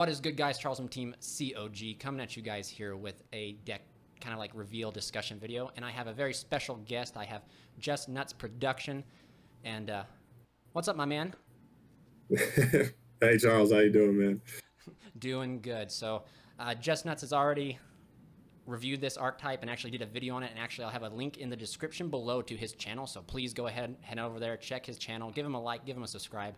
What is good, guys? Charles from Team COG coming at you guys here with a deck kind of like reveal discussion video, and I have a very special guest. I have Justnutz production, and what's up, my man? Hey Charles, how you doing, man? Doing good. So Justnutz has already reviewed this archetype and actually did a video on it, and actually I'll have a link in the description below to his channel, so please go ahead, head over there, check his channel, give him a like, give him a subscribe.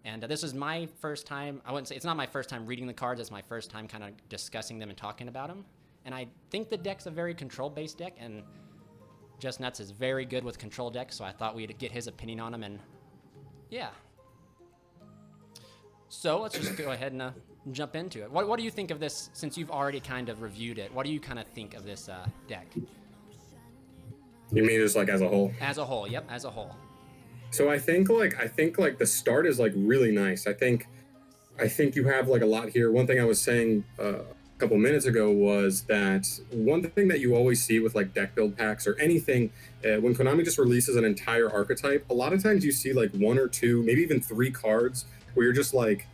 And this is my first time, I wouldn't say, it's not my first time reading the cards, it's my first time kind of discussing them and talking about them. And I think the deck's a very control-based deck, and Justnutz is very good with control decks, so I thought we'd get his opinion on them, and yeah. So let's just go ahead and jump into it. What do you think of this, since you've already kind of reviewed it? What do you kind of think of this deck? You mean just like as a whole? As a whole, yep, as a whole. So I think like the start is like really nice. I think you have like a lot here. One thing I was saying a couple minutes ago was that one thing that you always see with like deck build packs or anything, when Konami just releases an entire archetype, a lot of times you see like one or two, maybe even three cards where you're just like,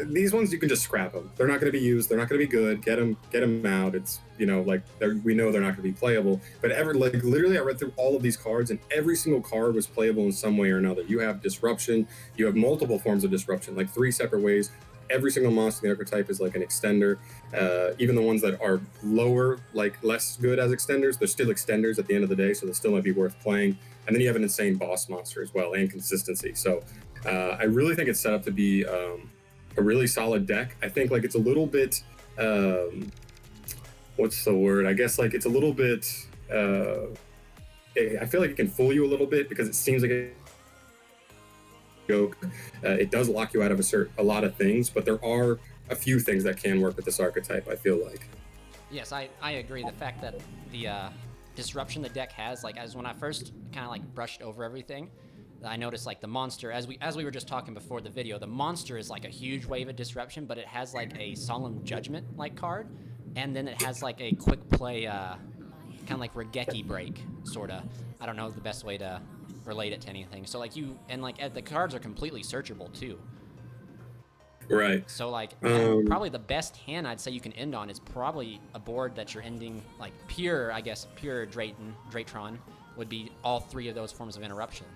these ones you can just scrap them. They're not going to be used. They're not going to be good. Get them out. It's, you know, like we know they're not going to be playable. But literally, I read through all of these cards, and every single card was playable in some way or another. You have disruption. You have multiple forms of disruption, like 3 separate ways. Every single monster in the archetype is like an extender. Even the ones that are lower, like less good as extenders, they're still extenders at the end of the day, so they still might be worth playing. And then you have an insane boss monster as well, and consistency. So I really think it's set up to be a really solid deck. I think like it's a little bit, what's the word? I guess like it's a little bit, I feel like it can fool you a little bit because it seems like a joke. It does lock you out of a lot of things, but there are a few things that can work with this archetype, I feel like. Yes, I agree. The fact that the disruption the deck has, like as when I first kind of like brushed over everything, I noticed like the monster, as we were just talking before the video, the monster is like a huge wave of disruption, but it has like a solemn judgment like card, and then it has like a quick play kind of like Regeki break, sort of. I don't know the best way to relate it to anything. So like the cards are completely searchable too. Right. So like probably the best hand I'd say you can end on is probably a board that you're ending like pure Draytron would be all 3 of those forms of interruption.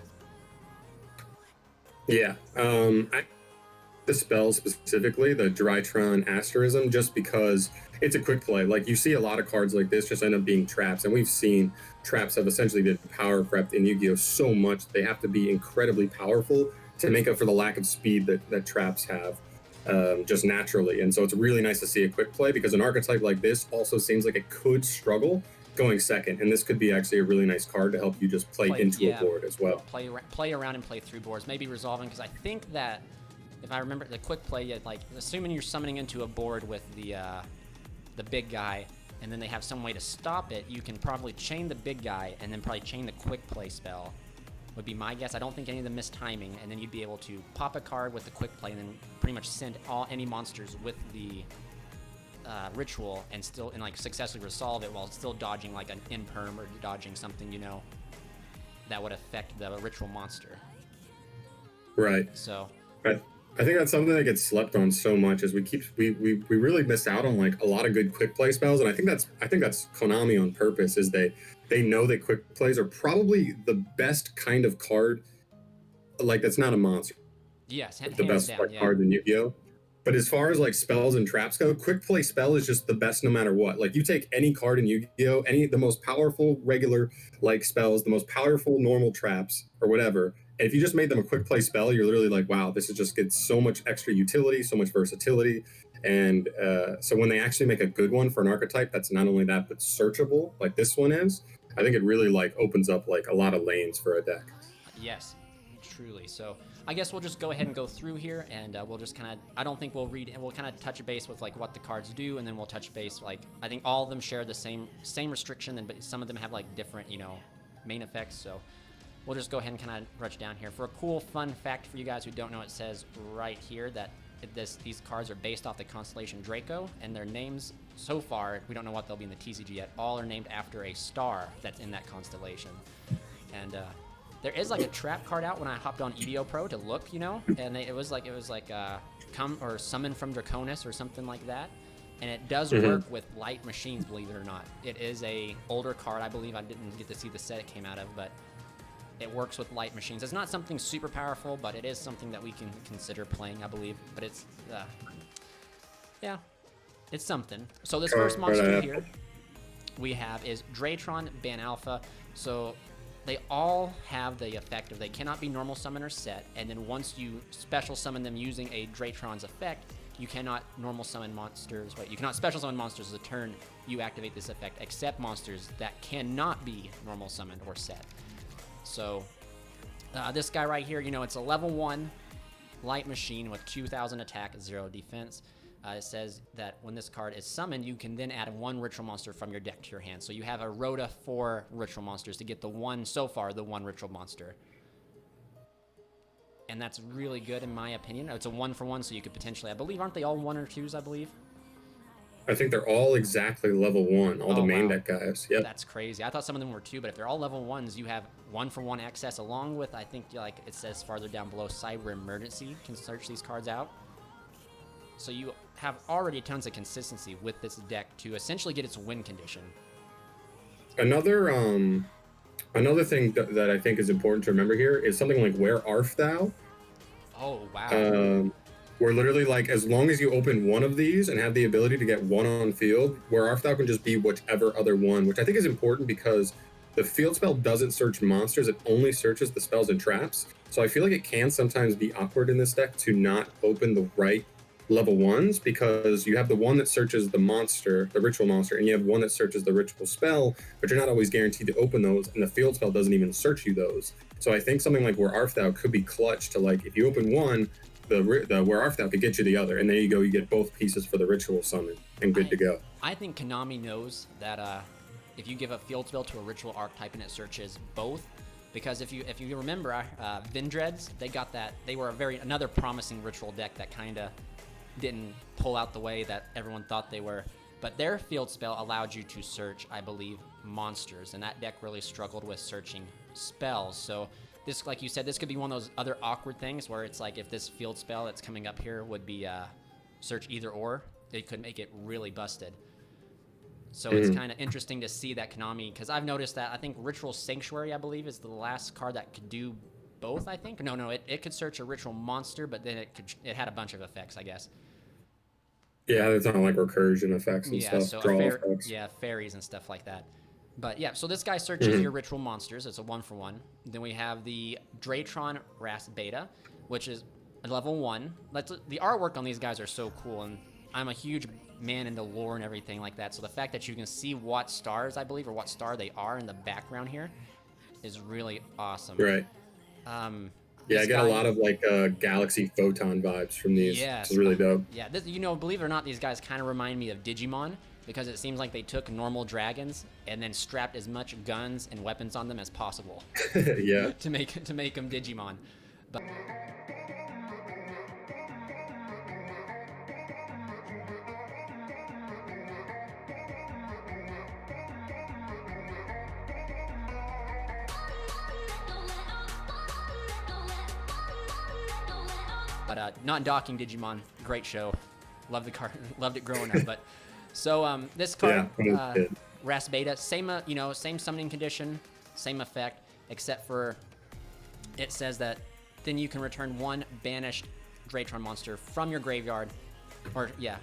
Yeah, the spell specifically, the Drytron Asterism, just because it's a quick play. Like you see a lot of cards like this just end up being traps, and we've seen traps have essentially been power prepped in Yu-Gi-Oh so much they have to be incredibly powerful to make up for the lack of speed that traps have just naturally. And so it's really nice to see a quick play because an archetype like this also seems like it could struggle going second, and this could be actually a really nice card to help you just play into a board as well. Play around and play through boards, maybe resolving, because I think that if I remember the quick play, like assuming you're summoning into a board with the big guy, and then they have some way to stop it, you can probably chain the big guy and then probably chain the quick play spell. Would be my guess. I don't think any of them miss timing, and then you'd be able to pop a card with the quick play and then pretty much send any monsters with the ritual and like successfully resolve it while still dodging like an imperm or dodging something, you know, that would affect the ritual monster. Right. So I think that's something that gets slept on so much is we really miss out on like a lot of good quick play spells, and I think that's Konami on purpose. Is they know that quick plays are probably the best kind of card, like that's not a monster. Yes, the best card in Yu-Gi-Oh. But as far as like spells and traps go, quick play spell is just the best no matter what. Like you take any card in Yu-Gi-Oh, the most powerful regular like spells, the most powerful normal traps or whatever, and if you just made them a quick play spell, you're literally like, wow, this is just gets so much extra utility, so much versatility. And so when they actually make a good one for an archetype that's not only that but searchable like this one is, I think it really like opens up like a lot of lanes for a deck. Yes, truly. So I guess we'll just go ahead and go through here, and we'll just kind of, I don't think we'll read, and we'll kind of touch base with like what the cards do, and then we'll touch base, like I think all of them share the same restriction, but some of them have like different, you know, main effects. So we'll just go ahead and kind of rush down here. For a cool fun fact for you guys who don't know, it says right here that these cards are based off the constellation Draco, and their names so far, we don't know what they'll be in the TCG yet, all are named after a star that's in that constellation. And There is like a trap card out when I hopped on EDO Pro to look, you know, and it was like come or summon from Draconis or something like that. And it does work with light machines, believe it or not. It is a older card, I believe. I didn't get to see the set it came out of, but it works with light machines. It's not something super powerful, but it is something that we can consider playing, I believe. But it's, yeah, it's something. So this first monster here we have is Draytron Ban Alpha. So they all have the effect of they cannot be normal summon or set, and then once you special summon them using a Draytron's effect, you cannot normal summon monsters. Wait, you cannot special summon monsters as a turn you activate this effect, except monsters that cannot be normal summoned or set. So this guy right here, you know, it's a level 1 light machine with 2,000 attack, 0 defense. It says that when this card is summoned, you can then add 1 ritual monster from your deck to your hand. So you have a rota 4 ritual monsters to get the one ritual monster. And that's really good in my opinion. It's a 1-for-1, so you could potentially, I believe, aren't they all 1 or 2s, I believe? I think they're all exactly level 1, all the main deck guys. Yep. That's crazy. I thought some of them were 2, but if they're all level 1s, you have 1-for-1 access along with, I think, like it says farther down below, Cyber Emergency can search these cards out. So you have already tons of consistency with this deck to essentially get its win condition. Another thing that I think is important to remember here is something like Where Art Thou? Oh, wow. Where literally, like, as long as you open one of these and have the ability to get 1 on field, Where Art Thou can just be whichever other one, which I think is important because the field spell doesn't search monsters, it only searches the spells and traps. So I feel like it can sometimes be awkward in this deck to not open the right level 1s, because you have the one that searches the monster, the ritual monster, and you have one that searches the ritual spell, but you're not always guaranteed to open those, and the field spell doesn't even search you those. So I think something like Where Art Thou could be clutch to, like, if you open one, the Where Art Thou could get you the other, and there you go, you get both pieces for the ritual summon, and good to go. I think Konami knows that if you give a field spell to a ritual archetype and it searches both, because if you remember, Vindreads, they were another promising ritual deck that kind of didn't pull out the way that everyone thought they were, but their field spell allowed you to search, I believe, monsters, and that deck really struggled with searching spells. So this, like you said, this could be one of those other awkward things where it's like if this field spell that's coming up here would be search either or, it could make it really busted. So it's kind of interesting to see that Konami, because I've noticed that I think Ritual Sanctuary, I believe, is the last card that could do both, I think. No, it could search a ritual monster, but then it had a bunch of effects, I guess. Yeah, it's not like recursion effects and stuff. So draw effects. Yeah, fairies and stuff like that. But yeah, so this guy searches your ritual monsters. It's a 1-for-1. Then we have the Draitrons Ras Beta, which is a level 1. The artwork on these guys are so cool, and I'm a huge man into lore and everything like that. So the fact that you can see what stars, I believe, or what star they are in the background here is really awesome. Right. Yeah, I get a lot of like Galaxy Photon vibes from these. Yeah, it's really dope. Yeah, believe it or not, these guys kind of remind me of Digimon, because it seems like they took normal dragons and then strapped as much guns and weapons on them as possible. Yeah. to make them Digimon. But not docking Digimon, great show. Love the card, loved it growing up. But so this card, Ras Beta, same summoning condition, same effect, except for it says that then you can return 1 banished Draytron monster from your graveyard,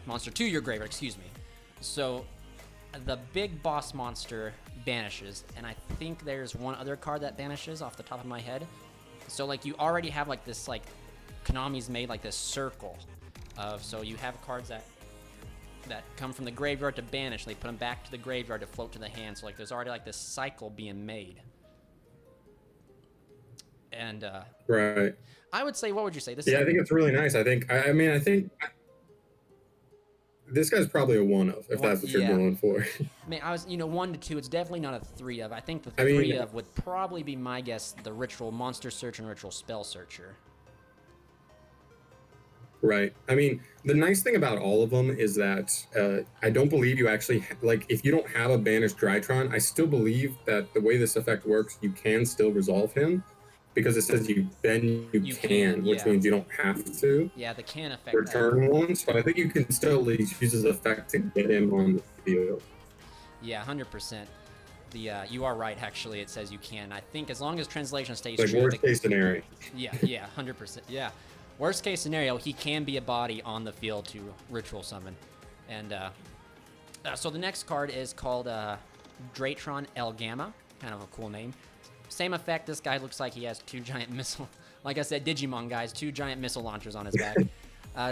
monster to your graveyard. Excuse me. So the big boss monster banishes, and I think there's one other card that banishes off the top of my head. So like you already have like this like. Konami's made like this circle of, so you have cards that come from the graveyard to banish, they put them back to the graveyard to float to the hand. So like there's already like this cycle being made. And right. I would say, what would you say? This I think it's really nice. I think this guy's probably a 1 of, if that's what you're going for. I mean, I was 1 to 2. It's definitely not a 3 of. I think the 3 of would probably be my guess. The Ritual Monster Search and Ritual Spell Searcher. Right. I mean, the nice thing about all of them is that I don't believe you actually, like, if you don't have a banished Drytron, I still believe that the way this effect works, you can still resolve him. because it says you You can, which yeah. means you don't have to Yeah, the can effect. return one. So I think you can still at least use his effect to get him on the field. Yeah, 100%. You are right. Actually, it says you can. I think as long as translation stays Like true. worst case scenario. Yeah, 100%. Yeah, worst case scenario, he can be a body on the field to ritual summon, and so the next card is called Draitrons El Gamma. Kind of a cool name. Same effect. This guy looks like he has 2 giant missile. Like I said, Digimon guys, 2 giant missile launchers on his back.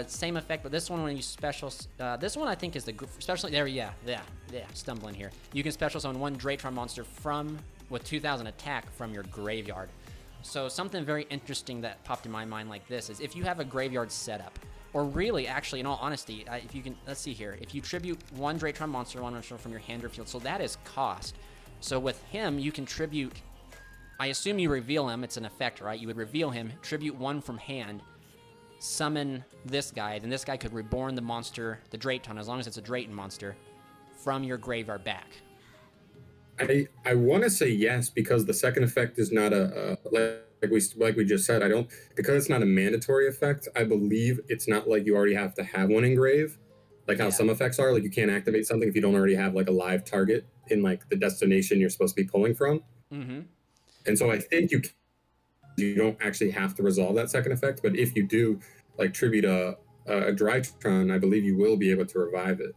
Same effect, but this one when you special, this one I think is the especially there. Yeah, stumbling here. You can special summon 1 Draitrons monster with 2,000 attack from your graveyard. So something very interesting that popped in my mind like this is if you have a graveyard setup, or really, actually, in all honesty, if you can, let's see here, if you tribute 1 Draitrons monster, 1 monster from your hand or field, so that is cost. So with him, you can tribute. I assume you reveal him. It's an effect, right? You would reveal him, tribute 1 from hand. Summon this guy, then this guy could reborn the monster, the Draitrons, as long as it's a Draitrons monster, from your graveyard back. I want to say yes because the second effect is not like we just said. I don't because it's not a mandatory effect. I believe it's not like you already have to have one engrave, like how some effects are. Like you can't activate something if you don't already have like a live target in like the destination you're supposed to be pulling from. Mm-hmm. And so I think you don't actually have to resolve that second effect, but if you do like tribute a Drytron, I believe you will be able to revive it.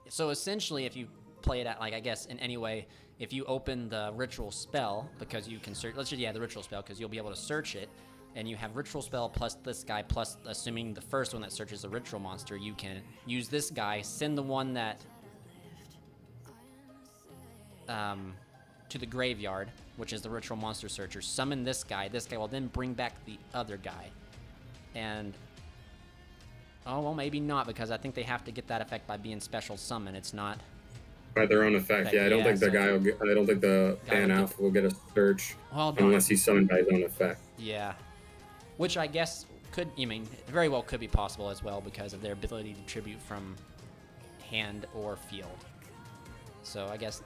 So essentially, if you play it at, like, I guess in any way, if you open the ritual spell, because you can search, the ritual spell, because you'll be able to search it, and you have ritual spell plus this guy, plus assuming the first one that searches a ritual monster, you can use this guy, send the one that to the graveyard, which is the ritual monster searcher, summon this guy will then bring back the other guy. And oh, well, maybe not, because I think they have to get that effect by being special summon. It's not by their own effect. Yeah, I don't think the guy will get, I don't think the fan alpha will get a search unless he's summoned by his own effect. Yeah, which I guess very well could be possible as well because of their ability to tribute from hand or field. So I guess,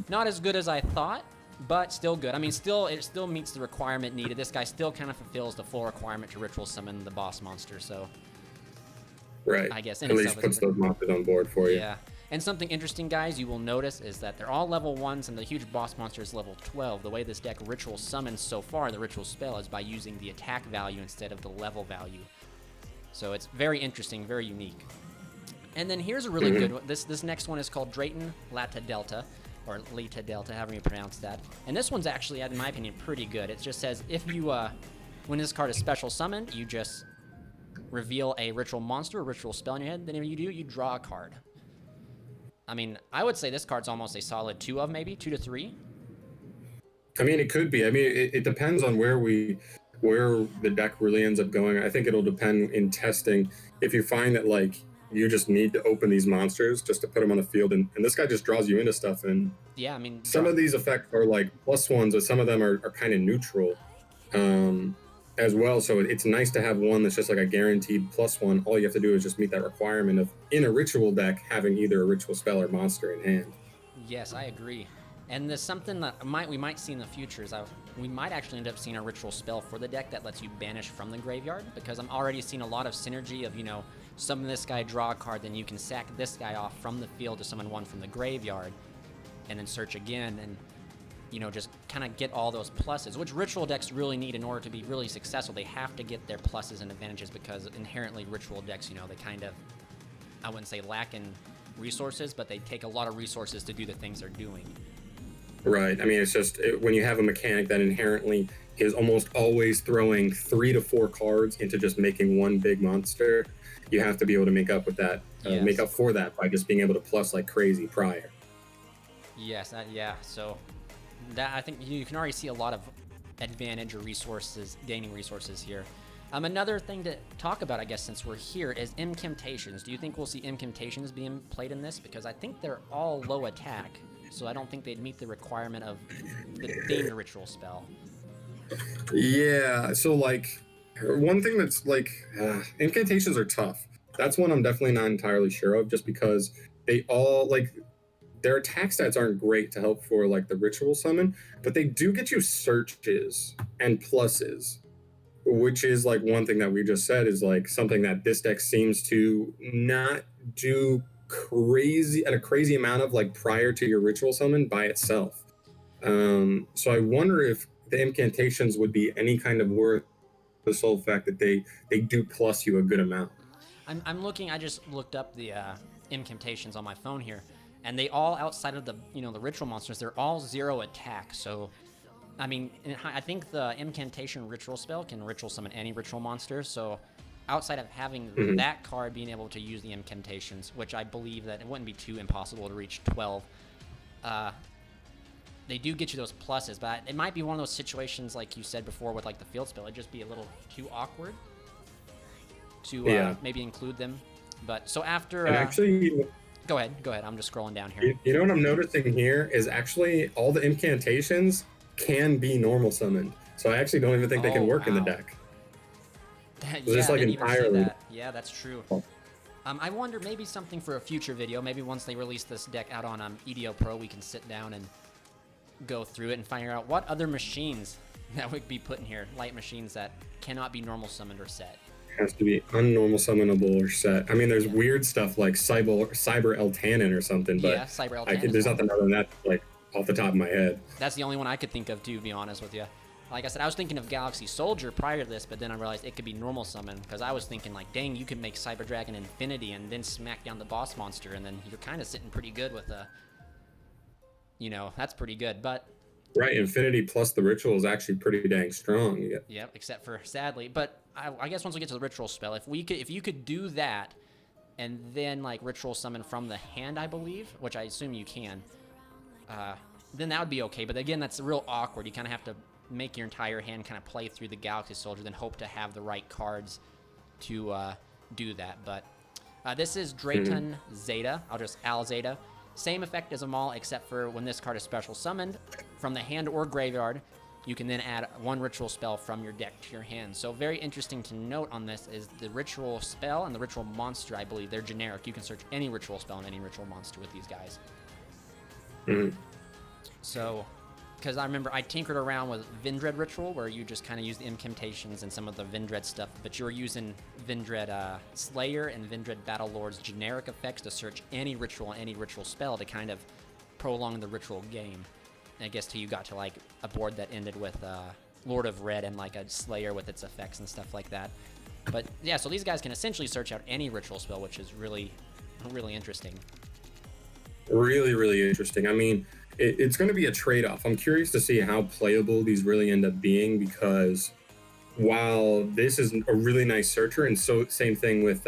not as good as I thought, but still good. I mean, it still meets the requirement needed. This guy still kind of fulfills the full requirement to ritual summon the boss monster, so. Right. I guess. At least puts those monsters on board for you. Yeah. And something interesting, guys, you will notice is that they're all level 1s and the huge boss monster is level 12. The way this deck ritual summons so far, the ritual spell, is by using the attack value instead of the level value. So it's very interesting, very unique. And then here's a really good one. This next one is called Draitrons Lata Delta, or Lita Delta, however you pronounce that. And this one's actually, in my opinion, pretty good. It just says if you, when this card is special summoned, you just reveal a ritual monster or ritual spell in your head. Then if you do, you draw a card. I mean, I would say this card's almost a solid 2 of maybe, 2 to 3. I mean, it could be. I mean, it depends on where the deck really ends up going. I think it'll depend in testing. If you find that like you just need to open these monsters just to put them on the field, and this guy just draws you into stuff. And yeah, I mean, some of these effects are like +1s, but some of them are kind of neutral as well. So it's nice to have one that's just like a guaranteed +1. All you have to do is just meet that requirement of, in a ritual deck, having either a ritual spell or monster in hand. Yes, I agree. And there's something that we might see in the future is we might actually end up seeing a ritual spell for the deck that lets you banish from the graveyard, because I'm already seeing a lot of synergy of, summon this guy, draw a card, then you can sack this guy off from the field to summon one from the graveyard, and then search again, and just kind of get all those pluses, which ritual decks really need in order to be really successful. They have to get their pluses and advantages, because inherently ritual decks, they kind of, I wouldn't say lack in resources, but they take a lot of resources to do the things they're doing. Right. I mean, it's just when you have a mechanic that inherently is almost always throwing 3 to 4 cards into just making one big monster, you have to be able to make up with that, make up for that by just being able to plus like crazy prior. Yes. Yeah. So that, I think you can already see a lot of advantage or resources, gaining resources here. Another thing to talk about, I guess, since we're here, is incantations. Do you think we'll see incantations being played in this? Because I think they're all low attack, so I don't think they'd meet the requirement of the themed ritual spell. Yeah, so like one thing that's like incantations are tough. That's one I'm definitely not entirely sure of, just because they all like their attack stats aren't great to help for like the ritual summon, but they do get you searches and pluses, which is like one thing that we just said is like something that this deck seems to not do a crazy amount of like prior to your ritual summon by itself. So I wonder if the incantations would be any kind of worth the sole fact that they do plus you a good amount. I'm looking. I just looked up the incantations on my phone here, and they all, outside of the the ritual monsters, they're all 0 attack. So, I mean, I think the incantation ritual spell can ritual summon any ritual monster. So, outside of having that card, being able to use the incantations, which I believe that it wouldn't be too impossible to reach 12. They do get you those pluses, but it might be one of those situations like you said before with like the field spell. It'd just be a little too awkward to maybe include them. But so after actually, go ahead. I'm just scrolling down here. You know what I'm noticing here is actually all the incantations can be normal summoned. So I actually don't even think they can work in the deck. Yeah, just like entirely. That. Yeah, that's true. I wonder, maybe something for a future video. Maybe once they release this deck out on EDO Pro, we can sit down and go through it and figure out what other machines that would be put in here, light machines that cannot be normal summoned or set. Has to be unnormal summonable or set. I mean, there's weird stuff like Cyber Eltanin or something, but yeah, Cyber Eltanin. There's nothing other than that, like off the top of my head. That's the only one I could think of, to be honest with you. Like I said, I was thinking of Galaxy Soldier prior to this, but then I realized it could be normal summon, because I was thinking like, dang, you could make Cyber Dragon Infinity and then smack down the boss monster, and then you're kind of sitting pretty good with a, that's pretty good. But right, Infinity plus the ritual is actually pretty dang strong. Yep, except for sadly. But I guess once we get to the ritual spell, if you could do that, and then like ritual summon from the hand, I believe, which I assume you can, then that would be okay. But again, that's real awkward. You kind of have to make your entire hand kind of play through the Galaxy Soldier, then hope to have the right cards to do that. But this is Draitrons Zeta. I'll just Al Zeta. Same effect as them all, except for when this card is special summoned from the hand or graveyard, you can then add one ritual spell from your deck to your hand. So very interesting to note on this is the ritual spell and the ritual monster, I believe, they're generic. You can search any ritual spell and any ritual monster with these guys. So, because I remember I tinkered around with Vindred Ritual, where you just kind of use the incantations and some of the Vindred stuff, but you were using Vindred Slayer and Vindred Battle Lord's generic effects to search any ritual spell to kind of prolong the ritual game. And I guess till you got to like a board that ended with Lord of Red and like a Slayer with its effects and stuff like that. But yeah, so these guys can essentially search out any ritual spell, which is really, really interesting. Really, really interesting. I mean, it's going to be a trade-off. I'm curious to see how playable these really end up being, because while this is a really nice searcher, and so same thing with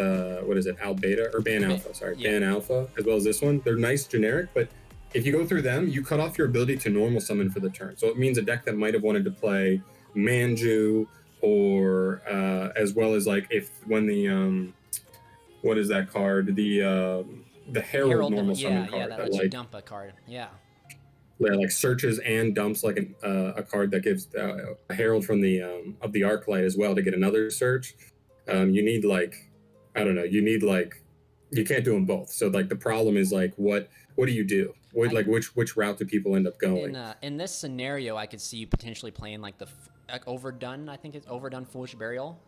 what is it, Al Beta or Ban Alpha, sorry, Ban Alpha, as well as this one, they're nice generic, but if you go through them, you cut off your ability to normal summon for the turn. So it means a deck that might have wanted to play Manju, or as well as like if when the what is that card, the Herald normal summon card, that lets you dump a card. Yeah, like searches and dumps like a card that gives a Herald from the of the Archetype as well to get another search. You need like, I don't know, you can't do them both. So like the problem is like, what do you do? Which route do people end up going? In this scenario, I could see you potentially playing like the Overdone. I think it's Overdone Foolish Burial.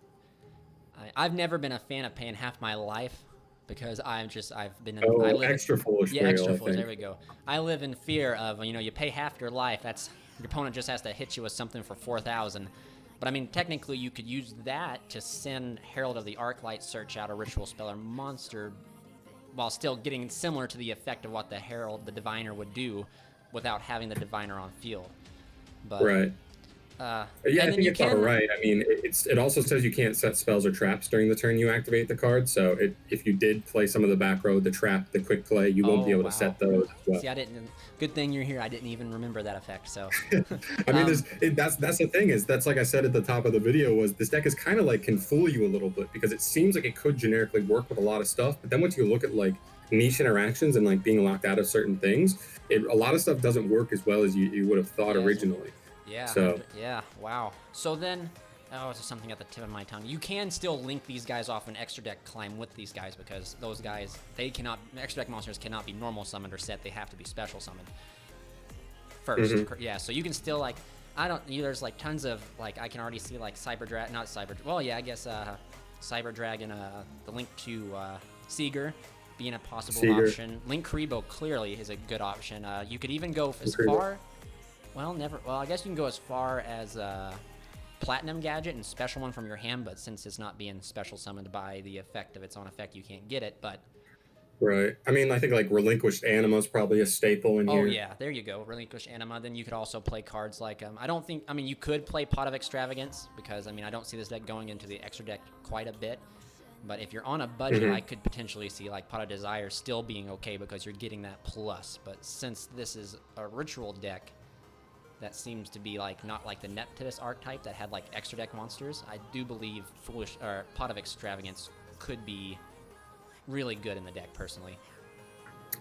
I've never been a fan of paying half my life, because I've been extra foolish. Yeah, extra foolish. There we go. I live in fear of, you pay half your life. That's your opponent just has to hit you with something for 4,000. But I mean, technically, you could use that to send Herald of the Arclight search out a ritual spell or monster, while still getting similar to the effect of what the Herald, the Diviner, would do, without having the Diviner on field. But, right. Yeah, I think it's all right. I mean, it also says you can't set spells or traps during the turn you activate the card. So if you did play some of the back row, the trap, the quick play, you won't be able to set those as well. See, I didn't. Good thing you're here. I didn't even remember that effect. So, I mean, that's the thing is that's like I said at the top of the video, was this deck is kind of like can fool you a little bit, because it seems like it could generically work with a lot of stuff, but then once you look at like niche interactions and like being locked out of certain things, a lot of stuff doesn't work as well as you would have thought originally. Yeah. So yeah. Wow. So then, Oh, it's something at the tip of my tongue. You can still link these guys off an extra deck climb with these guys because those guys, they cannot, extra deck monsters cannot be normal summoned or set. They have to be special summoned first. Yeah, so you can still like, I don't, there's like tons of like, I can already see like well, yeah, I guess Cyber Dragon, the link to Seeger being a possible option. Link Karibo clearly is a good option. You could even go as far, well, I guess you can go as far as Platinum Gadget and special one from your hand, but since it's not being special summoned by the effect of its own effect, you can't get it, but... Right. I mean, I think, like, Relinquished Anima is probably a staple in here. Oh, yeah, there you go. Relinquished Anima. Then you could also play cards like... you could play Pot of Extravagance, because, I don't see this deck going into the extra deck quite a bit, but if you're on a budget, I could potentially see, like, Pot of Desire still being okay, because you're getting that plus, but since this is a ritual deck, that seems to be like not like the Neptidus archetype that had like extra deck monsters. I do believe Pot of Extravagance could be really good in the deck personally.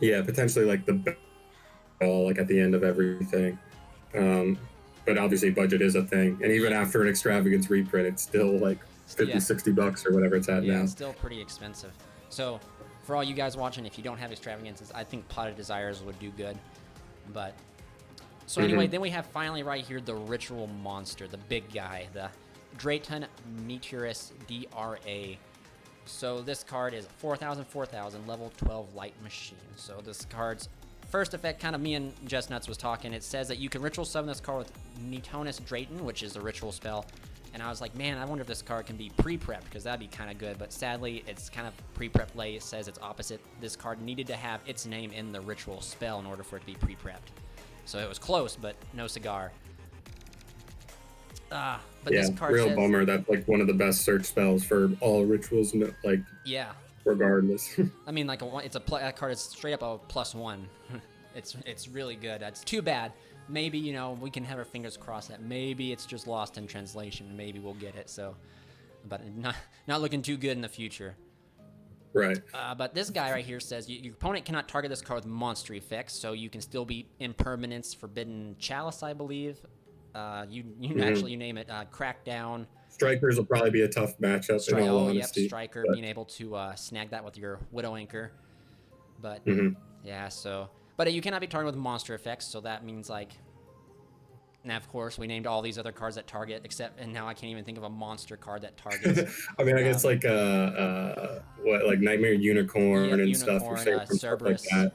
Yeah, potentially like the ball like at the end of everything. But obviously budget is a thing, and even after an Extravagance reprint, it's still like 50, 60 bucks or whatever it's at now. Yeah, it's still pretty expensive. So for all you guys watching, if you don't have Extravagances, I think Pot of Desires would do good, but. So anyway, then we have finally right here the ritual monster, the big guy, the Draitrons Meteorus DRA. So this card is 4,000, 4,000, level 12 light machine. So this card's first effect, kind of me and Justnutz was talking, it says that you can ritual summon this card with Meteorus Draitrons, which is a ritual spell. And I was like, man, I wonder if this card can be pre-prepped, because that'd be kind of good. But sadly, it's kind of pre-prepped lay. It says it's opposite. This card needed to have its name in the ritual spell in order for it to be pre-prepped. So it was close, but no cigar. But yeah, this card real says, bummer. That's like one of the best search spells for all rituals. Like, yeah, regardless. like that card is straight up a +1. it's really good. It's too bad. Maybe we can have our fingers crossed that maybe it's just lost in translation. Maybe we'll get it. So, but not looking too good in the future. Right. But this guy right here says your opponent cannot target this card with monster effects, so you can still be Impermanence, Forbidden Chalice, I believe. You name it. Crackdown. Strikers will probably be a tough matchup. In all honesty, yep, Striker, being able to snag that with your Widow Anchor. But yeah, so but you cannot be targeted with monster effects, so that means like. Now, of course, we named all these other cards that target, and now I can't even think of a monster card that targets. I guess like Nightmare Unicorn and stuff. Cerberus. Like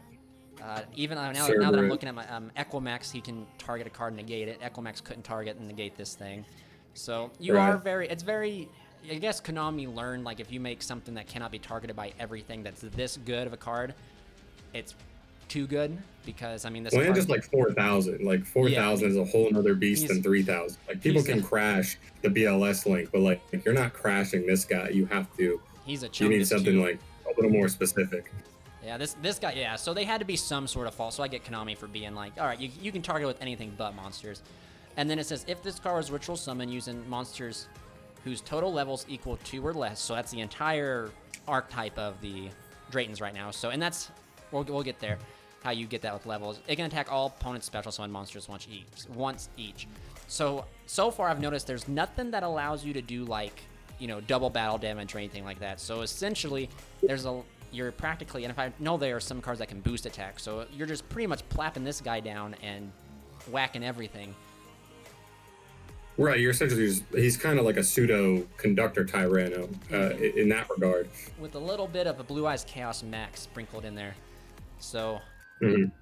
that. Even now that I'm looking at my Equimax, he can target a card and negate it. Equimax couldn't target and negate this thing. So it's very, I guess Konami learned, like, if you make something that cannot be targeted by everything that's this good of a card, it's too good, because this card just like 4,000. Like 4,000 is a whole nother beast than 3,000. Like people can crash the BLS link, but like if you're not crashing this guy, you have to. He's a You need something like a little more specific. Yeah, this guy, yeah, so they had to be some sort of fault, so I get Konami for being like, alright, you can target with anything but monsters. And then it says, if this card is ritual summon using monsters whose total levels equal 2 or less, so that's the entire archetype of the Draitrons right now, so, and that's, we'll get there, how you get that with levels. It can attack all opponents' special summon monsters once each. So far I've noticed there's nothing that allows you to do like, double battle damage or anything like that. So essentially, you're practically, and if I know there are some cards that can boost attack, so you're just pretty much plapping this guy down and whacking everything. Right, you're essentially he's kind of like a pseudo conductor Tyranno in that regard. With a little bit of a Blue Eyes Chaos Max sprinkled in there. So,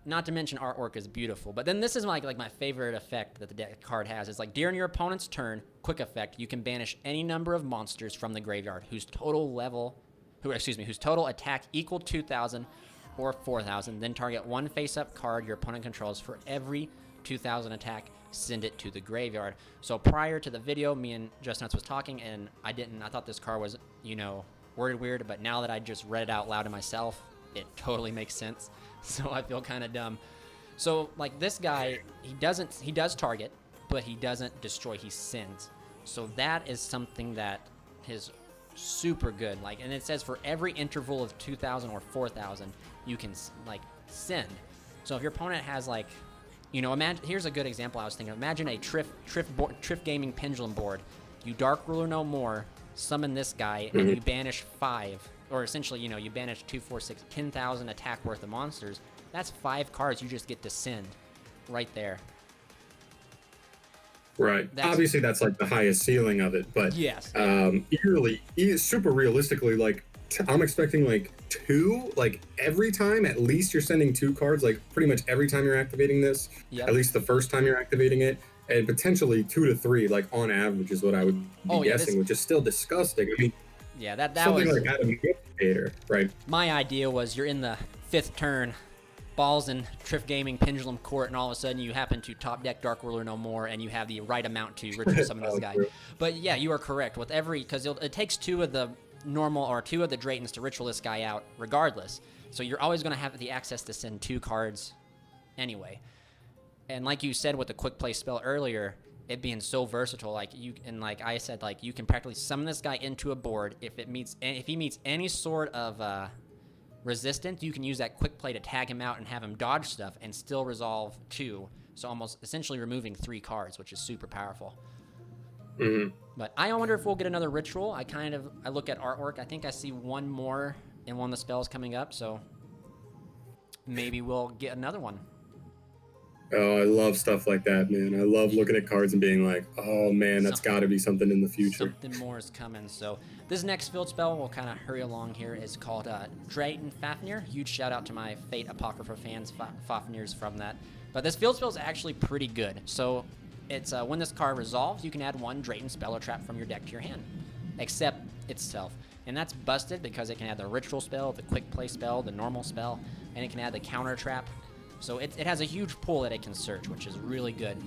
not to mention artwork is beautiful. But then this is like my favorite effect that the deck card has. It's like, during your opponent's turn, quick effect, you can banish any number of monsters from the graveyard whose total attack equal 2,000 or 4,000. Then target one face-up card your opponent controls for every 2,000 attack. Send it to the graveyard. So prior to the video, me and Justnutz was talking, and I thought this card was, worded weird, but now that I just read it out loud to myself, it totally makes sense. So I feel kind of dumb. So like this guy, he does target, but he doesn't destroy, he sends. So that is something that is super good. Like, and it says for every interval of 2,000 or 4,000, you can like send. So if your opponent has like, imagine, here's a good example I was thinking of. Imagine a Triff Gaming Pendulum board, You Dark Ruler no more, summon this guy, and you banish 5, or essentially, you know, you banish 2, 4, 6, 10,000 attack worth of monsters. That's 5 cards you just get to send right there. Right. Obviously, that's like the highest ceiling of it, but yes, super realistically, like I'm expecting like 2, like every time at least you're sending 2 cards, like pretty much every time you're activating this, at least the first time you're activating it, and potentially 2 to 3, like on average, is what I would be guessing, which is still disgusting. I mean, that something was like that indicator, right? My idea was you're in the 5th turn. Balls in Triff Gaming Pendulum Court, and all of a sudden you happen to top deck Dark Ruler no more, and you have the right amount to ritual summon this guy. But yeah, you are correct. With every, because it takes 2 of the normal or 2 of the Draitrons to ritual this guy out, regardless. So you're always going to have the access to send 2 cards anyway. And like you said with the quick play spell earlier, it being so versatile, like you and like I said, like you can practically summon this guy into a board if he meets any sort of resistance. You can use that quick play to tag him out and have him dodge stuff and still resolve 2. So almost essentially removing 3 cards, which is super powerful. But I wonder if we'll get another ritual. I look at artwork. I think I see one more in one of the spells coming up. So maybe we'll get another one. Oh, I love stuff like that, man. I love looking at cards and being like, oh man, that's got to be something in the future. Something more is coming. So this next field spell, we'll kind of hurry along here, is called Draitrons Fafnir. Huge shout out to my Fate Apocrypha fans, Fafnirs from that. But this field spell is actually pretty good. So it's when this card resolves, you can add 1 Draitrons spell or trap from your deck to your hand, except itself. And that's busted because it can add the ritual spell, the quick play spell, the normal spell, and it can add the counter trap. So it has a huge pool that it can search, which is really good.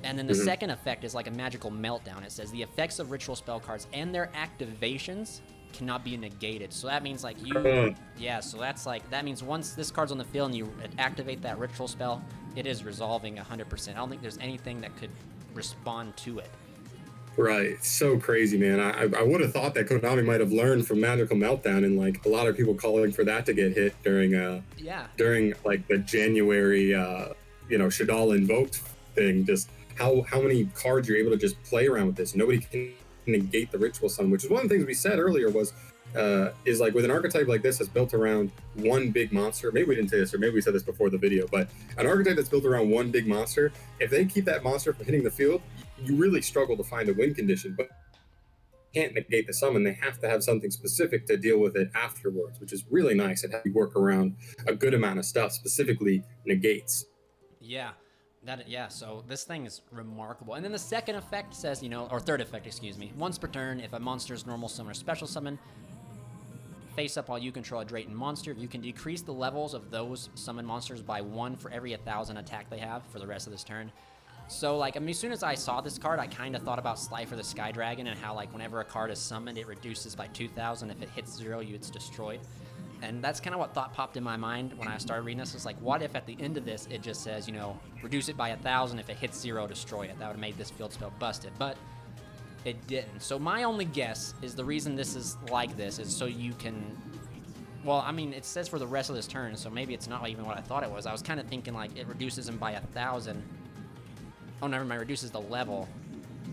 And then the second effect is like a magical meltdown. It says the effects of ritual spell cards and their activations cannot be negated. So that means like so that's like, that means once this card's on the field and you activate that ritual spell, it is resolving 100%. I don't think there's anything that could respond to it. Right. So crazy, man. I would have thought that Konami might have learned from Magical Meltdown, and like a lot of people calling for that to get hit during like the January Shadal invoked thing. Just how many cards you're able to just play around with this. Nobody can negate the ritual summon, which is one of the things we said earlier was is like with an archetype like this that's built around 1 big monster. Maybe we didn't say this, or maybe we said this before the video, but an archetype that's built around 1 big monster, if they keep that monster from hitting the field, you really struggle to find a win condition. But can't negate the summon. They have to have something specific to deal with it afterwards, which is really nice. It has to work around a good amount of stuff, specifically negates. So this thing is remarkable. And then the second effect says, or third effect, excuse me. Once per turn, if a monster's normal summon or special summon face up while you control a Draiton monster, you can decrease the levels of those summoned monsters by 1 for every 1,000 attack they have for the rest of this turn. So, like, as soon as I saw this card, I kind of thought about Slifer the Sky Dragon and how, like, whenever a card is summoned, it reduces by 2,000. If it hits 0, it's destroyed. And that's kind of what thought popped in my mind when I started reading this. It's like, what if at the end of this, it just says, reduce it by 1,000. If it hits 0, destroy it. That would have made this field spell busted. But it didn't. So my only guess is the reason this is like this is so you can... Well, I mean, it says for the rest of this turn, so maybe it's not even what I thought it was. I was kind of thinking, like, it reduces them by 1,000. Oh, never mind, reduces the level.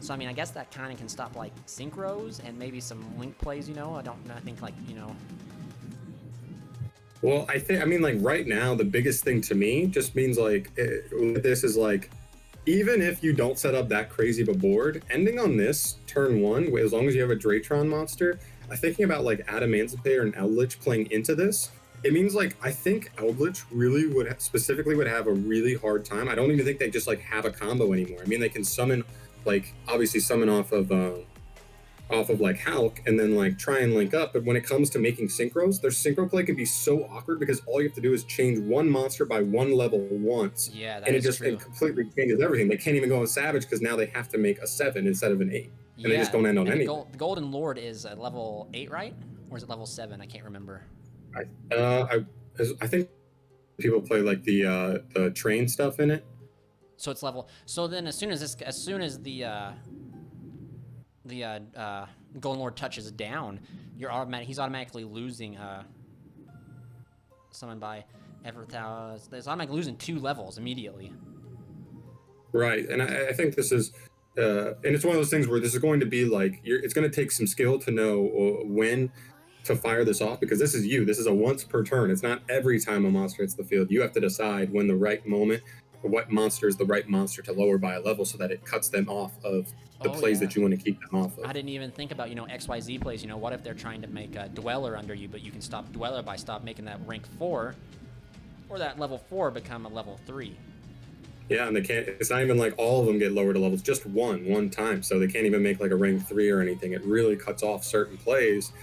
So, I mean, I guess that kind of can stop, like, synchros and maybe some link plays, I think, like, Well, I mean, like, right now, the biggest thing to me just means, like, this is, like, even if you don't set up that crazy of a board, ending on this, turn 1, as long as you have a Draytron monster, I'm thinking about, like, Adamancipator and Eldritch playing into this. It means, like, I think Eldritch really would have a really hard time. I don't even think they just, like, have a combo anymore. I mean, they can summon, like, obviously summon off of like Hulk and then like try and link up, but when it comes to making synchros, their synchro play can be so awkward because all you have to do is change 1 monster by 1 level once. Yeah, that and is true. It completely changes everything. They can't even go on Savage because now they have to make a 7 instead of an 8, and they just don't end on anything. The Golden Lord is at level 8, right? Or is it level 7? I can't remember. I think people play like the train stuff in it. So it's level. So then, as soon as the Golden Lord touches down, he's automatically losing summoned by Everthal. He's automatically losing 2 levels immediately. Right, and I think this is and it's one of those things where this is going to be like it's going to take some skill to know when to fire this off, because this is this is a once per turn. It's not every time a monster hits the field. You have to decide when the right moment, or what monster is the right monster to lower by a level, so that it cuts them off of the plays that you want to keep them off of. I didn't even think about, XYZ plays. What if they're trying to make a Dweller under you, but you can stop Dweller by making that rank 4, or that level 4 become a level 3. Yeah, and they can't. It's not even like all of them get lowered to levels, just one time. So they can't even make like a rank 3 or anything. It really cuts off certain plays,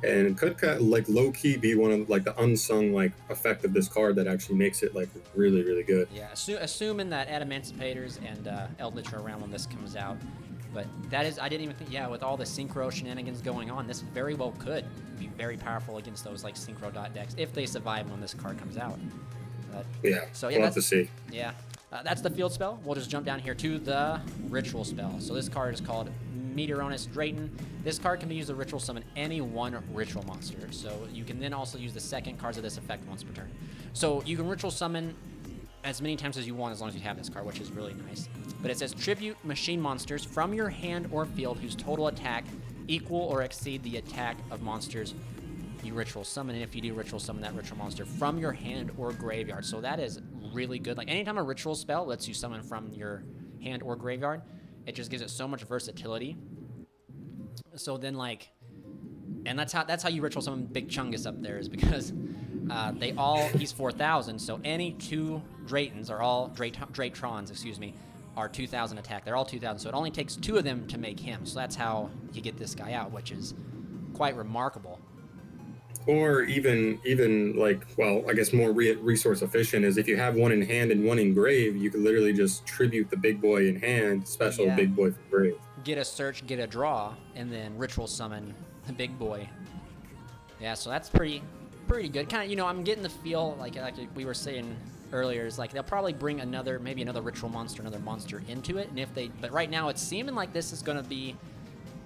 and it could like low key be one of like the unsung like effect of this card that actually makes it like really, really good. Yeah, assuming that Adamanticators and Eldritch are around when this comes out. But that is, I didn't even think, with all the synchro shenanigans going on, this very well could be very powerful against those like synchro dot decks if they survive when this card comes out. But, so we'll have to see. Yeah, that's the field spell. We'll just jump down here to the ritual spell. So this card is called Meteoronus Draiton. This card can be used to ritual summon any one ritual monster. So you can then also use the second cards of this effect once per turn. So you can ritual summon as many times as you want, as long as you have this card, which is really nice. But it says tribute machine monsters from your hand or field whose total attack equal or exceed the attack of monsters you ritual summon. And if you do ritual summon that ritual monster from your hand or graveyard. So that is really good. Like anytime a ritual spell lets you summon from your hand or graveyard, it just gives it so much versatility. So then and that's how you ritual summon Big Chungus up there, is because he's 4,000, so any 2 Draitrons are all Draitrons, are 2,000 attack. They're all 2,000, so it only takes 2 of them to make him. So that's how you get this guy out, which is quite remarkable. Or even like, well, I guess more resource efficient is if you have one in hand and one in grave, you could literally just tribute the big boy in hand, special big boy for grave. Get a search, get a draw, and then ritual summon the big boy. Yeah, so that's pretty good. Kind of, I'm getting the feel like we were saying earlier, is like they'll probably bring maybe another ritual monster, another monster into it. And but right now it's seeming like this is going to be,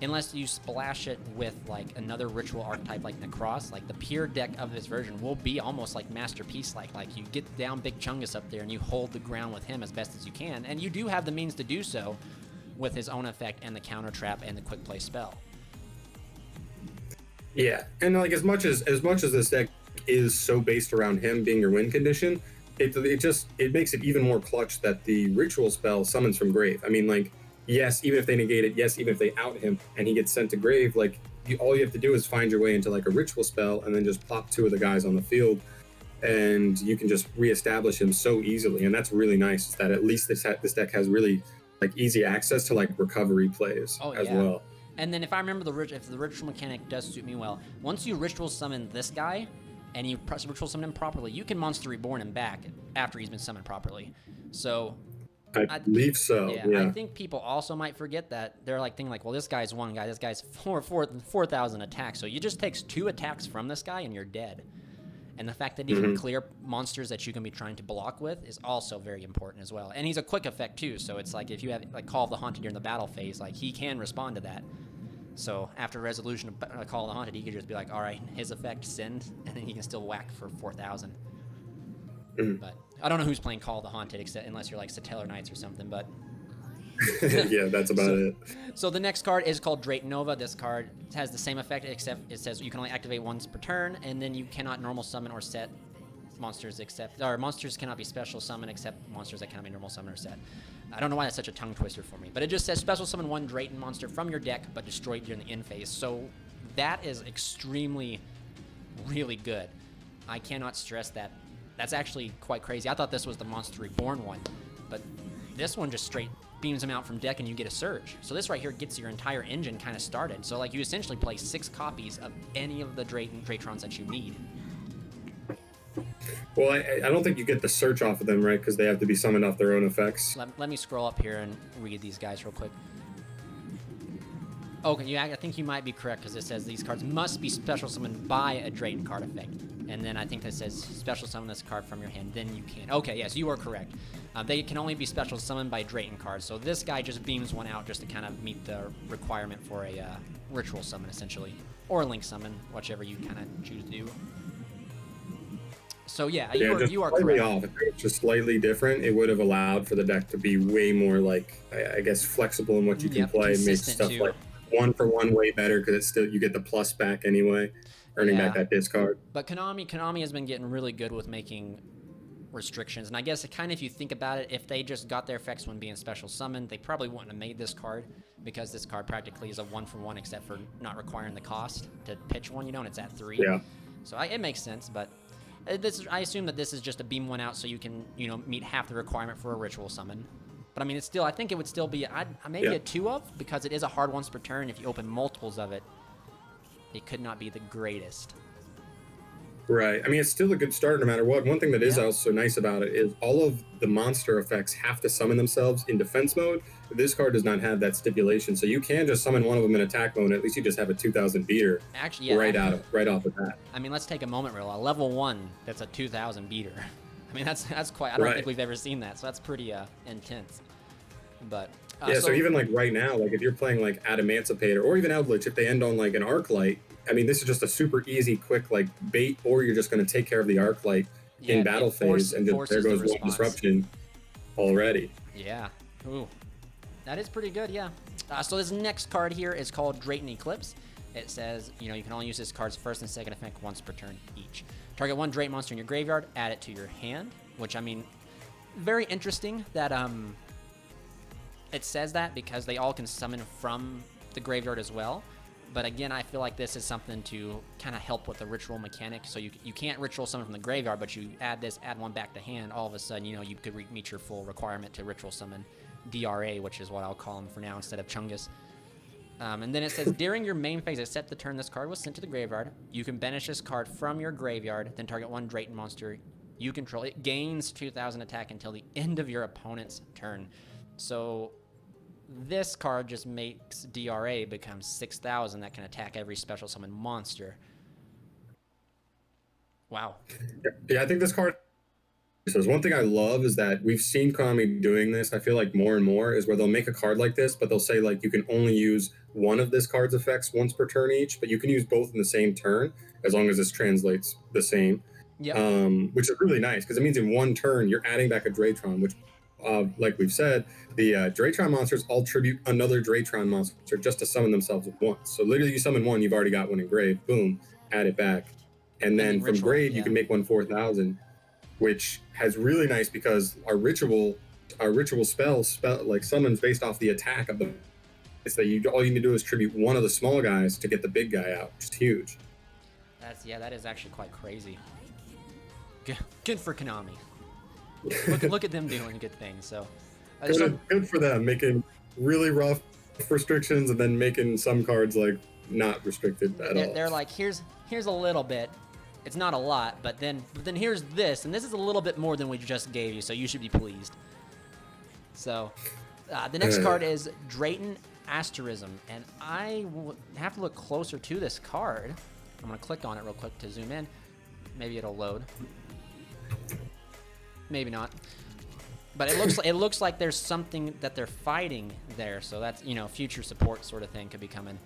unless you splash it with like another ritual archetype like Necros, like the pure deck of this version will be almost like Masterpiece, like you get down Big Chungus up there and you hold the ground with him as best as you can, and you do have the means to do so with his own effect and the counter trap and the quick play spell. Yeah, and like as much as this deck is so based around him being your win condition, it makes it even more clutch that the ritual spell summons from grave. I mean, like, yes, even if they negate it, yes, even if they out him and he gets sent to grave, like all you have to do is find your way into like a ritual spell and then just plop 2 of the guys on the field, and you can just reestablish him so easily. And that's really nice, is that at least this deck has really like easy access to like recovery plays as well. And then if I remember if the ritual mechanic does suit me well, once you ritual summon this guy and you ritual summon him properly, you can Monster Reborn him back after he's been summoned properly. So I believe so. Yeah, I think people also might forget that. They're like thinking like, well, this guy's one guy, this guy's 4,000 attacks, so you just takes 2 attacks from this guy and you're dead. And the fact that he can clear monsters that you can be trying to block with is also very important as well. And he's a quick effect too, so it's like if you have like Call of the Haunted during the battle phase, like he can respond to that. So after resolution of Call of the Haunted, he could just be like, all right, his effect, send, and then he can still whack for 4,000. But I don't know who's playing Call of the Haunted, unless you're like Satellar Knights or something, but... Yeah, that's about it. So the next card is called Draiton Nova. This card has the same effect, except it says you can only activate once per turn, and then you cannot normal summon or set monsters monsters cannot be special summon except monsters that cannot be normal summon or set. I don't know why that's such a tongue twister for me, but it just says special summon 1 Draiton monster from your deck, but destroy it during the end phase. So that is extremely, really good. I cannot stress that. That's actually quite crazy. I thought this was the Monster Reborn one, but this one just straight beams them out from deck and you get a surge. So this right here gets your entire engine kind of started. So like you essentially play 6 copies of any of the Draitrons that you need. Well, I don't think you get the search off of them, right? Because they have to be summoned off their own effects. Let me scroll up here and read these guys real quick. Okay, yeah, I think you might be correct because it says these cards must be special summoned by a Draiton card effect. And then I think that says special summon this card from your hand, then you can. Okay, yes, you are correct. They can only be special summoned by Draiton cards. So this guy just beams one out just to kind of meet the requirement for a ritual summon, essentially. Or a link summon, whichever you kind of choose to do. So yeah, Yeah, just you are slightly correct. off. If it was just slightly different, it would have allowed for the deck to be way more like I guess flexible in what you can Yep, play. It makes consistent stuff too. like 1-for-1 way better because it's still you get the plus back anyway, earning back Yeah, that discard. but Konami has been getting really good with making restrictions, and I guess it kind of, if you think about it, if they just got their effects when being special summoned, they probably wouldn't have made this card, because this card practically is a 1-for-1 except for not requiring the cost to pitch one, you know, and it's at 3. Yeah. So it makes sense, but I assume that this is just a beam one out so you can, you know, meet half the requirement for a ritual summon. But I mean, it's still, I think it would still be maybe a 2 of, because it is a hard once per turn. If you open multiples of it, it could not be the greatest. Right. I mean, it's still a good start no matter what. One thing that is Yeah. also nice about it is all of the monster effects have to summon themselves in defense mode. This card does not have that stipulation, so you can just summon one of them in attack mode. And at least you just have a 2,000 beater Actually, yeah. right off of that. I mean, let's take a moment, real. A level 1 that's a 2,000 beater. I mean, that's quite. I don't think we've ever seen that, so that's pretty intense. But yeah, so even like right now, like if you're playing like Adamantipator or even Eldritch, if they end on like an Arclight, I mean, this is just a super easy, quick like bait, or you're just going to take care of the Arclight in battle phase, and just, there goes one disruption already. Yeah. Ooh. That is pretty good, yeah. So this next card here is called Draitrons Eclipse. It says, you know, you can only use this card's first and second effect once per turn each. Target one Draitrons monster in your graveyard, add it to your hand, which, I mean, very interesting that it says that, because they all can summon from the graveyard as well. But again, I feel like this is something to kind of help with the ritual mechanic. So you can't ritual summon from the graveyard, but you add this, add one back to hand, all of a sudden, you know, you could meet your full requirement to ritual summon DRA, which is what I'll call him for now instead of Chungus. And then it says, during your main phase, except the turn this card was sent to the graveyard, you can banish this card from your graveyard, then target one Draitrons monster you control. It gains 2,000 attack until the end of your opponent's turn. So this card just makes DRA become 6,000 that can attack every special summon monster. Wow. Yeah, I think this card. So one thing I love is that we've seen Konami doing this. I feel like more and more is where they'll make a card like this, but they'll say like you can only use one of this card's effects once per turn each, but you can use both in the same turn as long as this translates the same. Yep. Which is really nice because it means in one turn you're adding back a Draytron, which, like we've said, the Draytron monsters all tribute another Draytron monster just to summon themselves at once. So literally, you summon one, you've already got one engraved. Boom, add it back, and then from grade you can make one 4,000. Which has really nice because our ritual spell like summons based off the attack of the. It's that all you need to do is tribute one of the small guys to get the big guy out, which is huge. That is actually quite crazy. Good for Konami. Look at them doing good things. So good for them, making really rough restrictions and then making some cards like not restricted at all. They're like, here's a little bit. It's not a lot, but then here's this, and this is a little bit more than we just gave you, so you should be pleased. So, the next card is Draitrons Asterism, and I will have to look closer to this card. I'm going to click on it real quick to zoom in. Maybe it'll load. Maybe not. But it looks like there's something that they're fighting there, so that's, you know, future support sort of thing could be coming.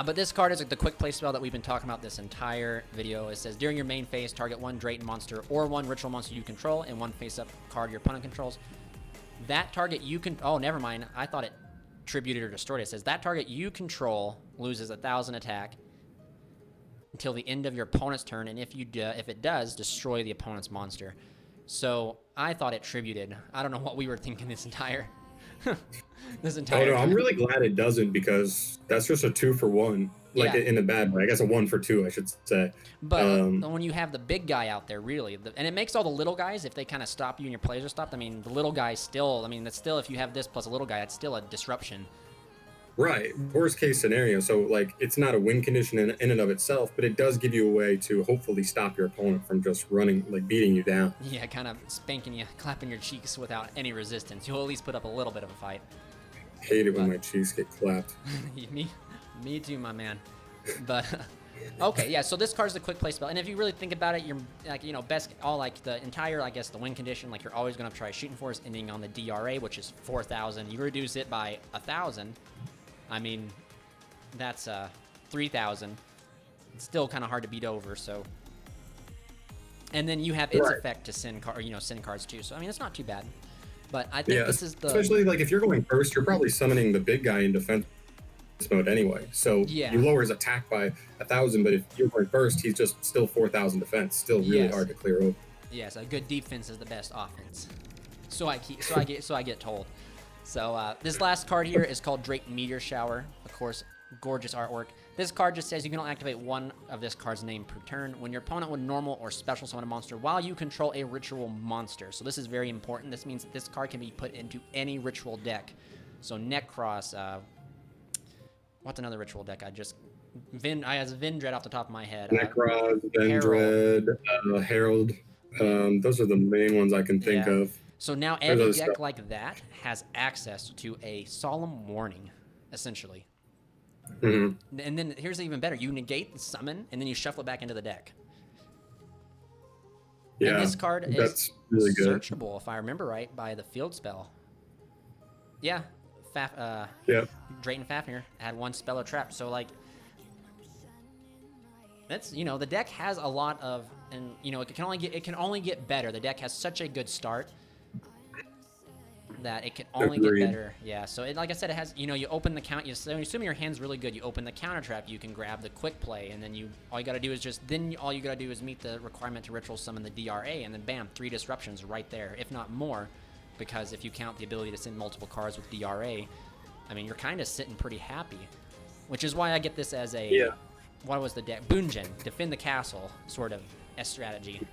But this card is like the quick play spell that we've been talking about this entire video. It says, during your main phase, target one Draitrons monster or one ritual monster you control and one face-up card your opponent controls. That target you can... Oh, never mind. I thought it tributed or destroyed it. It says, that target you control loses 1,000 attack until the end of your opponent's turn, and if it does, destroy the opponent's monster. So I thought it tributed. I don't know what we were thinking this entire... Oh no, I'm really glad it doesn't, because that's just a 2-for-1, like in a bad way. I guess a 1-for-2, I should say. But when you have the big guy out there, really, and it makes all the little guys, if they kind of stop you and your players are stopped, I mean, the little guy still, I mean, that's still, if you have this plus a little guy, it's still a disruption. Right, worst case scenario. So like, it's not a win condition in and of itself, but it does give you a way to hopefully stop your opponent from just running, like beating you down. Yeah, kind of spanking you, clapping your cheeks without any resistance. You'll at least put up a little bit of a fight. Hate it when my cheeks get clapped. me too, my man. But okay, yeah. So this card's a quick play spell, and if you really think about it, you're like, you know, the entire, I guess, the win condition, like you're always gonna try shooting for is ending on the DRA, which is 4,000. You reduce it by 1,000. I mean, that's 3,000. It's still kind of hard to beat over. So And then you have its Right. effect to send send cards too. So I mean, it's not too bad. But I think Yeah, this is the especially like if you're going first, you're probably summoning the big guy in defense mode anyway. So yeah. you lower his attack by 1,000, but if you're going first, he's just still 4,000 defense. Still really Yes. hard to clear over. Yes, a good defense is the best offense. So I get told. So this last card here is called Drake Meteor Shower. Of course, gorgeous artwork. This card just says you can only activate one of this card's name per turn when your opponent would normal or special summon a monster while you control a ritual monster. So this is very important. This means that this card can be put into any ritual deck. So Necros, what's another ritual deck? I has Vindred off the top of my head. Necros, Vendred, Herald. Those are the main ones I can think of. So now any deck like that has access to a Solemn Warning, essentially. Mm-hmm. And then here's even better. You negate the summon, and then you shuffle it back into the deck. Yeah, and this card is really good. searchable, if I remember right, by the field spell. Yeah. Drayton Fafnir had one spell or trap. So, like, that's, the deck has a lot of, and, it can only get better. The deck has such a good start that it can only get better. Yeah, so like I said, it has, you open the count, assuming your hand's really good, you open the counter trap, you can grab the quick play, and then all you gotta do is meet the requirement to ritual summon the DRA, and then bam, 3 disruptions right there, if not more, because if you count the ability to send multiple cards with DRA, I mean, you're kind of sitting pretty happy, which is why I get this as a, what was the deck? Boongen, defend the castle, sort of, a strategy.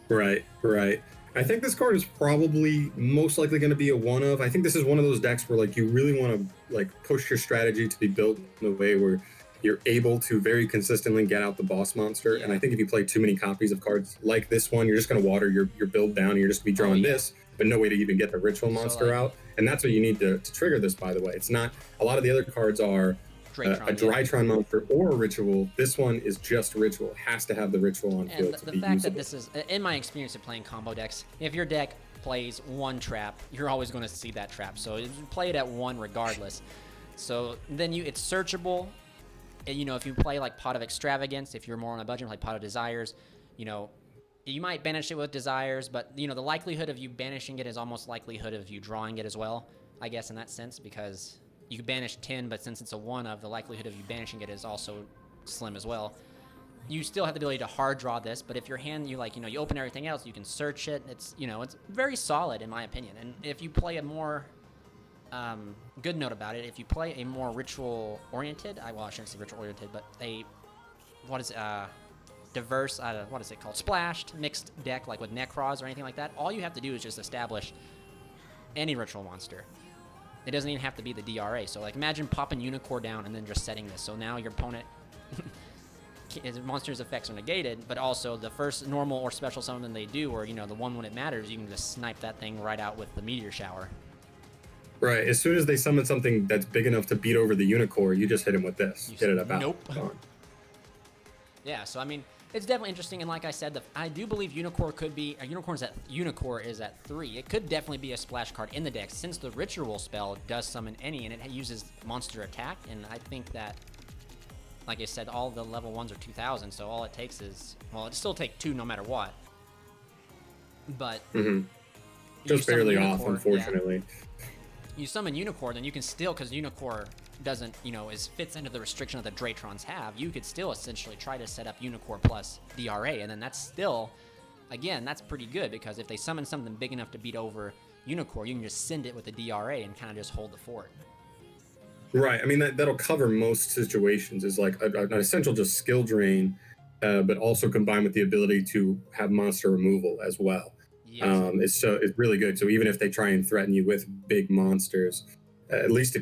Right. I think this card is probably most likely going to be a one of. I think this is one of those decks where like you really want to like push your strategy to be built in a way where you're able to very consistently get out the boss monster. And I think if you play too many copies of cards like this one, you're just going to water your build down. And you're just going to be drawing this, but no way to even get the ritual monster out. And that's what you need to trigger this, by the way. It's not, a lot of the other cards are a Drytron monster or a ritual. This one is just ritual. It has to have the ritual on field to be usable. The fact that this is, in my experience of playing combo decks, if your deck plays one trap, you're always going to see that trap. So you play it at one regardless. So then it's searchable. If you play like Pot of Extravagance, if you're more on a budget, play Pot of Desires, you might banish it with Desires, but the likelihood of you banishing it is almost likelihood of you drawing it as well, I guess, in that sense, because you could banish 10, but since it's a one of, the likelihood of you banishing it is also slim as well. You still have the ability to hard draw this, but if your hand, you open everything else, you can search it. It's, it's very solid in my opinion. And if you play a more, good note about it, if you play a more ritual oriented, I shouldn't say ritual oriented, but diverse, what is it called? Splashed, mixed deck, like with Necros or anything like that, all you have to do is just establish any ritual monster. It doesn't even have to be the DRA. So, like, imagine popping Unicorn down and then just setting this. So now your opponent, his monster's effects are negated, but also the first normal or special summon they do, or, the one when it matters, you can just snipe that thing right out with the Meteor Shower. Right. As soon as they summon something that's big enough to beat over the Unicorn, you just hit him with this. Get it about. Nope. Yeah, so, I mean, it's definitely interesting, and like I said, I do believe Unicorn is at 3. It could definitely be a splash card in the deck, since the ritual spell does summon any, and it uses monster attack, and I think that, like I said, all the level 1s are 2,000, so all it takes is, well, it still take 2 no matter what, but just barely off, unfortunately. You summon Unicorn, then you can still, because Unicorn doesn't, fits into the restriction that the Draitrons have, you could still essentially try to set up Unicorn plus DRA, and then that's still, again, that's pretty good, because if they summon something big enough to beat over Unicorn, you can just send it with the DRA and kind of just hold the fort. Right. I mean, that'll cover most situations, is like an essential just skill drain, but also combined with the ability to have monster removal as well. Yes. It's really good. So even if they try and threaten you with big monsters, at least to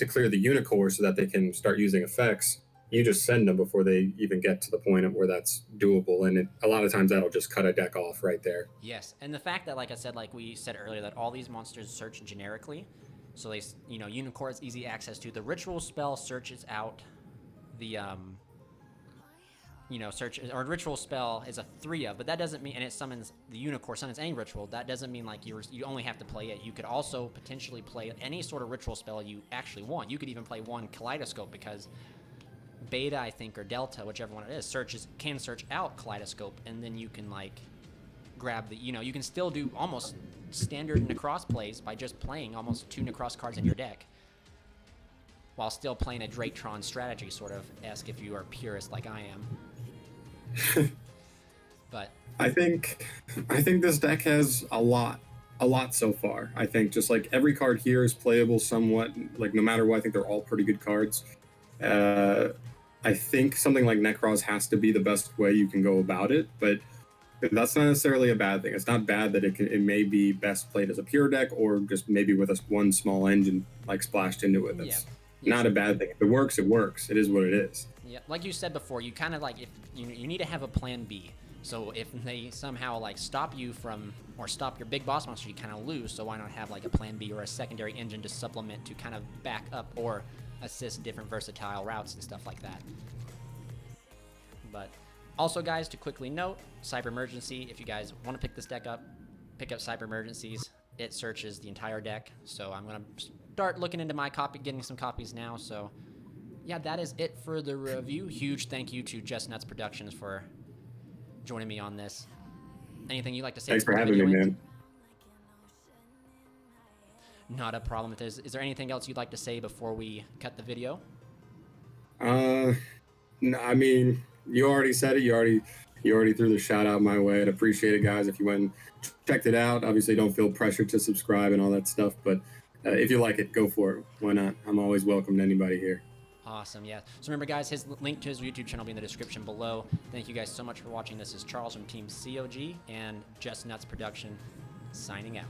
clear the Unicorn so that they can start using effects, you just send them before they even get to the point of where that's doable. And a lot of times that'll just cut a deck off right there. Yes, and the fact that, like I said, like we said earlier, that all these monsters search generically, so they, Unicorn is easy access to. The ritual spell searches out the ritual spell is a 3 of, but that doesn't mean, and it summons the Unicorn, summons any ritual. That doesn't mean like you only have to play it. You could also potentially play any sort of ritual spell you actually want. You could even play one Kaleidoscope, because beta, I think, or delta, whichever one it is, can search out Kaleidoscope, and then you can like grab the, you can still do almost standard Necross plays by just playing almost 2 Necross cards in your deck, while still playing a Draytron strategy, sort of esque, if you are purist like I am. But I think this deck has a lot so far. I think just like every card here is playable somewhat, like no matter what. I think they're all pretty good cards. I think something like Necross has to be the best way you can go about it, but that's not necessarily a bad thing. It's not bad that it may be best played as a pure deck, or just maybe with one small engine like splashed into it. That's not a bad thing. If it works, it works. It is what it is. Yeah, like you said before, you kind of like, if you need to have a plan B. So if they somehow like stop you from, or stop your big boss monster, you kind of lose. So why not have like a plan B or a secondary engine to supplement, to kind of back up or assist different versatile routes and stuff like that. But also, guys, to quickly note, Cyber Emergency, if you guys want to pick this deck up, pick up Cyber Emergencies. It searches the entire deck. So I'm going to start looking into getting some copies now. So yeah, that is it for the review. Huge thank you to Justnutz Productions for joining me on this. Anything you'd like to say? Thanks for having me, man. Not a problem. Is there anything else you'd like to say before we cut the video? No, I mean, you already said it. You already threw the shout out my way. I'd appreciate it, guys, if you went and checked it out. Obviously, don't feel pressured to subscribe and all that stuff, but if you like it, go for it. Why not? I'm always welcome to anybody here. Awesome, yeah. So remember, guys, his link to his YouTube channel will be in the description below. Thank you guys so much for watching. This is Charles from Team COG and Justnutz Production signing out.